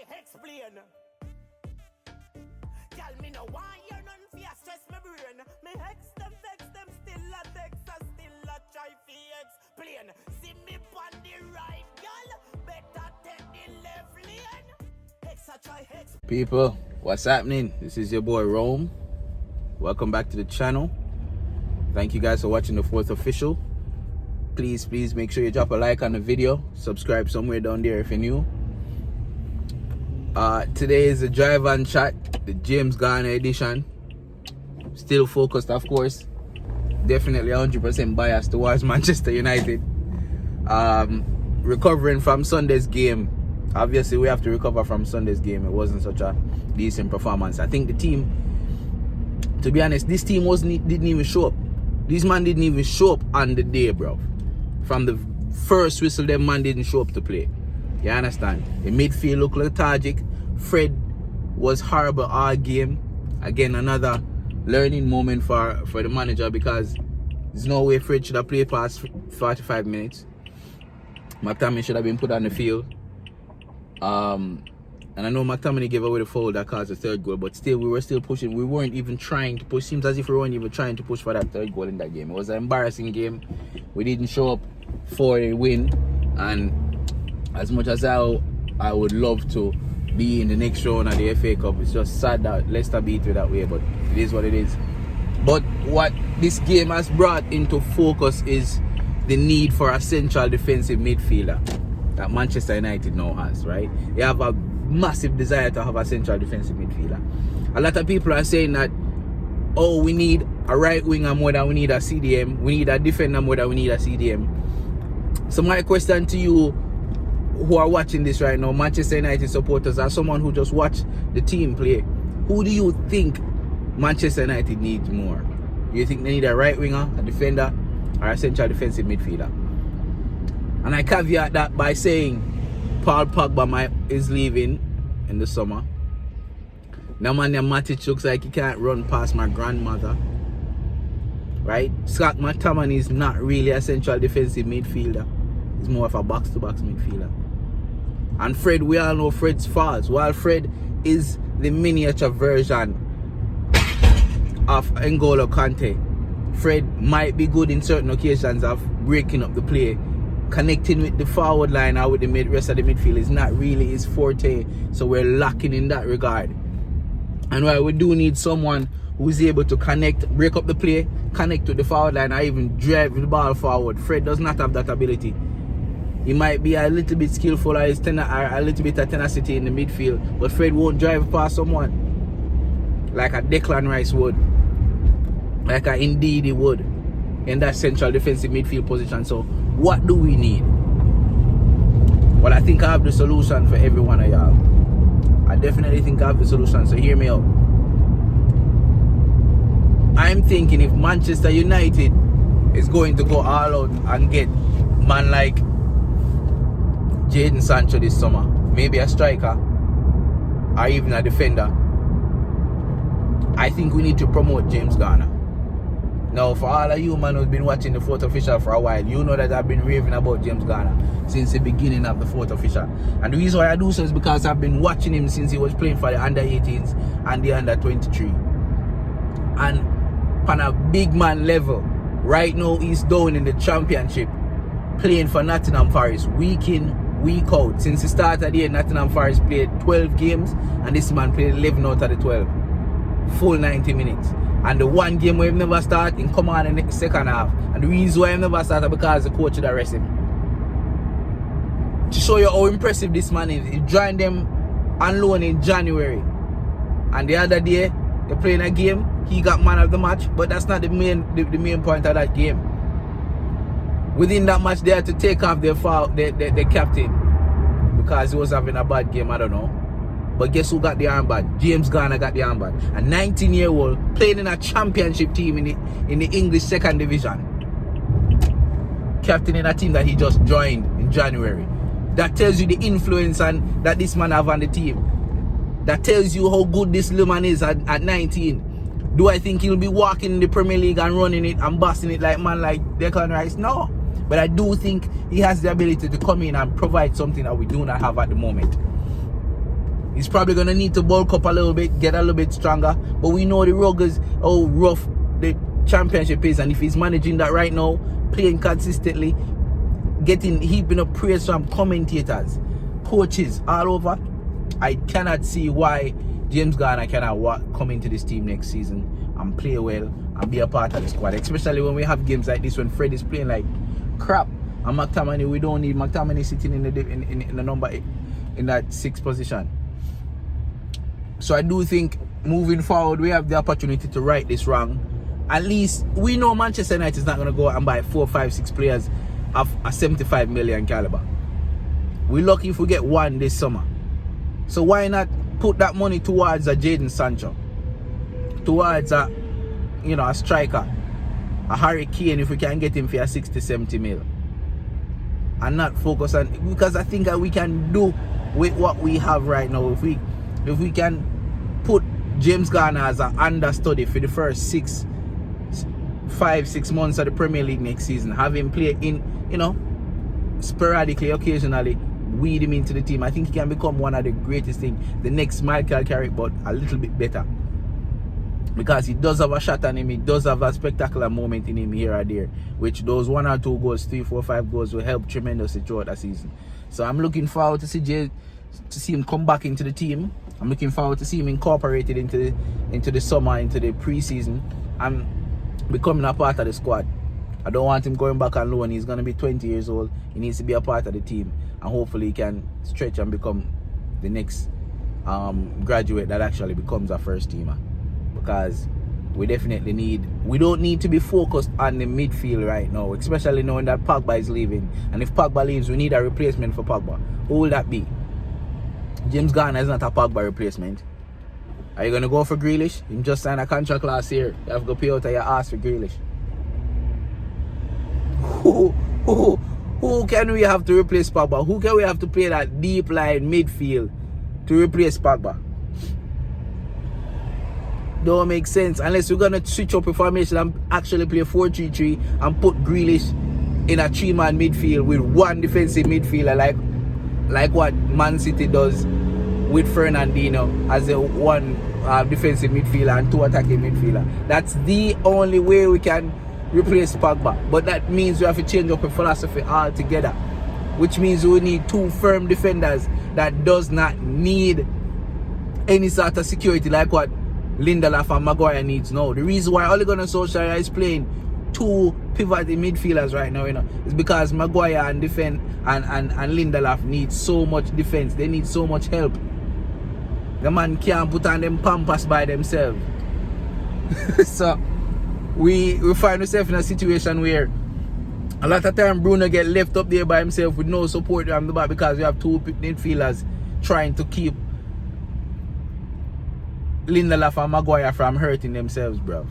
try explain. Tell me no why you're none fear stress my brain. Me hex them still a text and still a try fi explain. See me on the right, girl. Better take the left lane. Hex a try hex. People, what's happening? This is your boy Rome. Welcome back to the channel. Thank you guys for watching the 4th official. Please make sure you drop a like on the video. Subscribe somewhere down there if you're new. Today is the drive and chat, the James Garner edition. Still focused, of course. Definitely 100% biased towards Manchester United. Recovering from Sunday's game. Obviously, we have to recover from Sunday's game. It wasn't such a decent performance. I think the team, to be honest, this team didn't even show up. These man didn't even show up on the day, bro. From the first whistle, them man didn't show up to play. You understand? The midfield looked lethargic. Fred was horrible all game. Again, another learning moment for the manager, because there's no way Fred should have played past 45 minutes. McTominay should have been put on the field. And I know McTominay gave away the foul that caused the third goal, but still, we were still pushing. We weren't even trying to push. Seems as if we weren't even trying to push for that third goal in that game. It was an embarrassing game. We didn't show up for a win, and as much as I would love to be in the next round of the FA Cup, it's just sad that Leicester beat you that way, but it is what it is. But what this game has brought into focus is the need for a central defensive midfielder that Manchester United now has, right? They have a massive desire to have a central defensive midfielder. A lot of people are saying that, oh, we need a right winger more than we need a CDM. We need a defender more than we need a CDM. So my question to you who are watching this right now, Manchester United supporters, as someone who just watched the team play, who do you think Manchester United needs more? Do you think they need a right winger, a defender, or a central defensive midfielder? And I caveat that by saying Paul Pogba is leaving in the summer. Now man, Matic looks like he can't run past my grandmother. Right? Scott McTominay is not really a central defensive midfielder. He's more of a box-to-box midfielder. And Fred, we all know Fred's faults. While Fred is the miniature version of N'Golo Kante, Fred might be good in certain occasions of breaking up the play. Connecting with the forward line or with the rest of the midfield is not really his forte, so we're lacking in that regard. And while we do need someone who's able to connect, break up the play, connect with the forward line, or even drive the ball forward, Fred does not have that ability. He might be a little bit skillful or a little bit of tenacity in the midfield, but Fred won't drive past someone like a Declan Rice would, like a Ndidi would, in that central defensive midfield position. So what do we need? Well, I think I have the solution for every one of y'all. I definitely think I have the solution, so hear me out. I'm thinking if Manchester United is going to go all out and get man like Jadon Sancho this summer, maybe a striker or even a defender, I think we need to promote James Garner. Now, for all of you man who's been watching the 4th official for a while, you know that I've been raving about James Garner since the beginning of the 4th official. And the reason why I do so is because I've been watching him since he was playing for the under-18s and the under-23. And on a big man level, right now he's down in the championship, playing for Nottingham Forest week in, week out. Since the start of the year, Nottingham Forest played 12 games and this man played 11 out of the 12. Full 90 minutes. And the one game where he never started, he come on in the second half. And the reason why he never started because the coach would arrest him. To show you how impressive this man is, he joined them on loan in January. And the other day, they playing a game, he got man of the match, but that's not the main point of that game. Within that match, they had to take off their captain because he was having a bad game, I don't know. But guess who got the armband? James Garner got the armband. A 19-year-old playing in a championship team in the English second division. Captain in a team that he just joined in January. That tells you the influence and that this man have on the team. That tells you how good this little man is at 19. Do I think he'll be walking in the Premier League and running it and busting it like man like Declan Rice? No. But I do think he has the ability to come in and provide something that we do not have at the moment. He's probably going to need to bulk up a little bit, get a little bit stronger. But we know the ruggers, how rough the championship is. And if he's managing that right now, playing consistently, heaping up praise from commentators, coaches all over, I cannot see why James Garner cannot come into this team next season and play well and be a part of the squad. Especially when we have games like this when Fred is playing like crap. And McTominay, we don't need McTominay sitting in the number 8, in that 6th position. So I do think moving forward we have the opportunity to right this wrong. At least we know Manchester United is not going to go out and buy 4, 5, 6 players of a 75 million caliber. We're lucky if we get one this summer. So why not put that money towards a Jadon Sancho, towards a striker, a Harry Kane if we can get him for a 60, 70 mil, and not focus on, because I think that we can do with what we have right now. If we can put James Garner as an understudy for the first 5, 6 months of the Premier League next season, have him play in, sporadically, occasionally, weed him into the team, I think he can become one of the greatest things, the next Michael Carrick, but a little bit better. Because he does have a shot on him, he does have a spectacular moment in him here or there, which those 1 or 2 goals, 3, 4, 5 goals will help tremendously throughout the season. So I'm looking forward to see him come back into the team. I'm looking forward to see him incorporated into the summer, into the pre-season, and becoming a part of the squad. I don't want him going back on loan. He's going to be 20 years old. He needs to be a part of the team, and hopefully he can stretch and become the next graduate that actually becomes a first teamer. Because we don't need to be focused on the midfield right now, especially knowing that Pogba is leaving. And if Pogba leaves, we need a replacement for Pogba. Who will that be? James Garner is not a Pogba replacement. Are you going to go for Grealish? You just signed a contract last year. You have to go pay out of your ass for Grealish. Who can we have to replace Pogba? Who can we have to play that deep line midfield to replace Pogba? Don't make sense unless we're going to switch up a formation and actually play 4-3-3 and put Grealish in a 3-man midfield with one defensive midfielder like what Man City does with Fernandinho as a one defensive midfielder and 2 attacking midfielder. That's the only way we can replace Pogba. But that means we have to change up a philosophy altogether, which means we need 2 firm defenders that does not need any sort of security like what Lindelof and Maguire needs now. The reason why Ole Gunnar Solskjaer is playing 2 pivoting midfielders right now, is because Maguire and Lindelof need so much defense. They need so much help. The man can't put on them pampas by themselves. So we find ourselves in a situation where a lot of time Bruno get left up there by himself with no support on the back, because we have 2 midfielders trying to keep Lindelof and Maguire from hurting themselves, bro.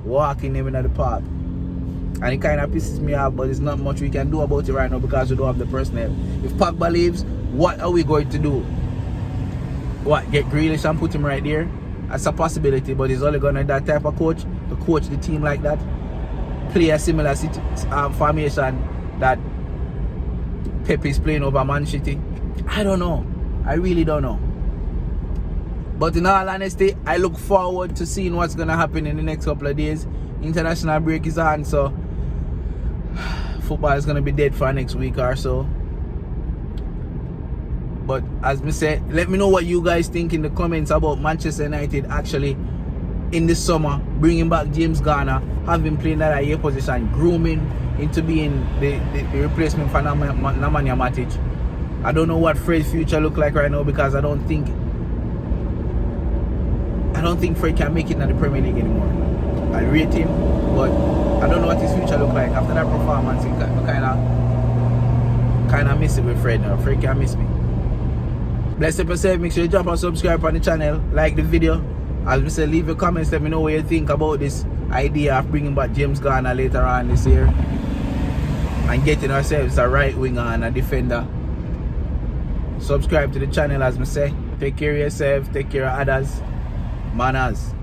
Walking them in the park. And it kind of pisses me off, but there's not much we can do about it right now because we don't have the personnel. If Pogba leaves, what are we going to do? What, get Grealish and put him right there? That's a possibility, but he's only going to that type of coach to coach the team like that. Play a similar formation that Pep is playing over Man City. I don't know. I really don't know. But in all honesty, I look forward to seeing what's going to happen in the next couple of days. International break is on, so football is going to be dead for next week or so. But as me said, let me know what you guys think in the comments about Manchester United actually in the summer bringing back James Garner, having played that higher position, grooming into being the replacement for Nemanja Matic. I don't know what Fred's future look like right now, because I don't think Fred can make it in the Premier League anymore. I rate him, but I don't know what his future look like after that performance. I kind of miss it with Fred now. Fred can't miss me. Bless up yourself. Make sure you drop and subscribe on the channel, like the video. As we said, leave your comments. Let me know what you think about this idea of bringing back James Garner later on this year and getting ourselves a right winger and a defender. Subscribe to the channel, as we say. Take care of yourself. Take care of others. Manners.